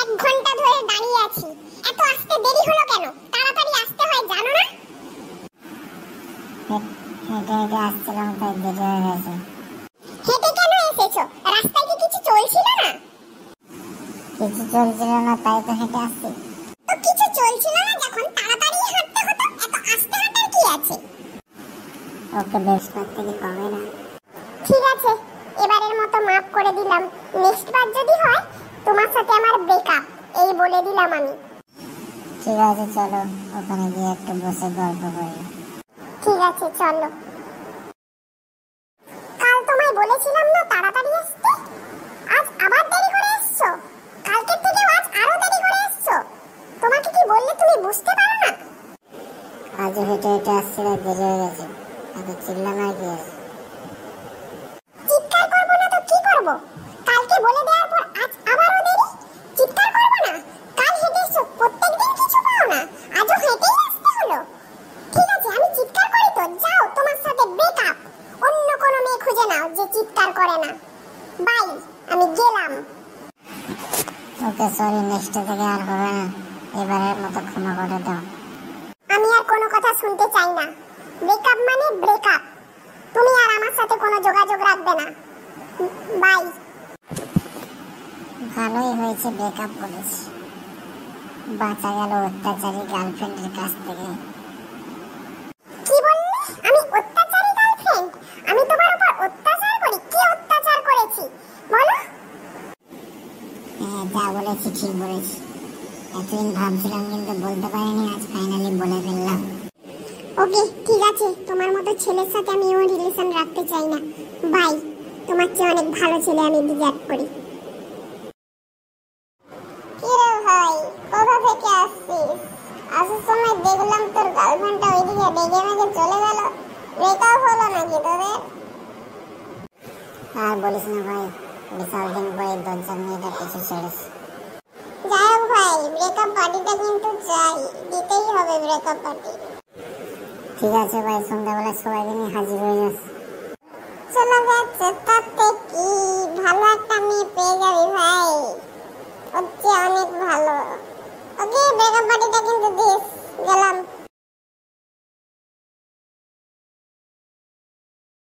1 ঘন্টা ধরে দাঁড়িয়ে আছি, এত আসতে দেরি হলো কেন? তাড়াতাড়ি আসতে হয় জানো না? হেঁটে হেঁটে আসছিলাম, তাই দেরি হয়ে গেছে। হেঁটে কেন এসেছো? রাস্তায় কি কিছু চলছিল না? কিছু চলছিল না, তাই তো হেঁটে আসছি। তো কিছু চলছিল না যখন তাড়াতাড়ি হাঁটতে হতো, এত আস্তে হাঁটার কি আছে? ওকে বেশ করতে কি কমে না? ঠিক আছে, এবারের মতো মাফ করে দিলাম। নেক্সট বার যদি হয় তোমার সাথে আমার ব্রেকআপ, এই বলে দিলাম আমি। ঠিক আছে, চলো ওখানে গিয়ে একটু বসে গল্প করি। ঠিক আছে চলো। কাল তোমায় বলেছিলাম না তাড়াতাড়ি আসতে, আজ আবার দেরি করে এসছো। কালকের থেকে আজ আরো দেরি করে এসছো। তোমাকে কি বললে তুমি বুঝতে পারো না? আজও হেঁটে হেঁটে আসছি, তাই দেরি হয়ে গেছে। এত চিল্লানোর কি আছে? চিৎকার করবো না তো কি করবো? কালকে বলে দেওয়ার পর আজ আবারও দেরি। চিৎকার করবো না? কাল হেঁটে এসছো, প্রত্যেকদিন কিছু পাও না, আজও হেঁটেই আসতে হলো। ঠিক আছে, আমি চিৎকার করি তো, যাও তোমার সাথে ব্রেকআপ। অন্য কোনো মেয়ে খুঁজে নাও যে চিৎকার করে না। বাই, আমি গেলাম। ওকে সরি, নেক্সট থেকে আর হবে না। এবারের মতো ক্ষমা করে দাও। আমি আর কোনো কথা শুনতে চাই না। ব্রেকআপ মানে ব্রেকআপ। তুমি আর আমার সাথে কোনো যোগাযোগ রাখবে না। বাই। ভালোই হয়েছে ব্রেকআপ করেছি, বাঁচা গেল অত্যাচারী গার্লফ্রেন্ডের কাছ থেকে। কি বললে? আমি অত্যাচারী গার্লফ্রেন্ড? আমি তোমার উপর অত্যাচার করি? কি অত্যাচার করেছি বলো? হ্যাঁ, যা বলেছি ঠিক বলেছি। এতদিন ভাবছিলাম কিন্তু বলতে পারিনি, আজ ফাইনালি বলে ফেললাম। ওকে ঠিক আছে, তোমার মতো ছেলের সাথে আমি এমন রিলেশন রাখতে চাই না। বাই। তোমার চেয়ে অনেক ভালো ছেলে আমি ডিজার্ভ করি। কি রে ভাই, কোথা থেকে আসছিস? আসার সময় দেখলাম তোর গার্লফ্রেন্ডটা ওইদিকে বেগে মেগে চলে গেল। ব্রেকআপ হলো নাকি তোদের? আর বলিস না ভাই, বিশাল দিন পরে দরজার মেয়েটা পিছু ছেড়েছে। যাই হোক ভাই, ব্রেকআপ পার্টিটা কিন্তু চাই, দিতেই হবে ব্রেকআপ পার্টি। ঠিক আছে ভাই, সন্ধ্যাবেলা সবাইকে নিয়ে হাজির হয়ে যাস। চলে গেছে তাতে কি, ভালো একটা মেয়ে পেয়ে যাবি ভাই, হচ্ছে অনেক ভালো। ওকে, ব্রেকআপ পার্টিটা কিন্তু দিস। গেলাম।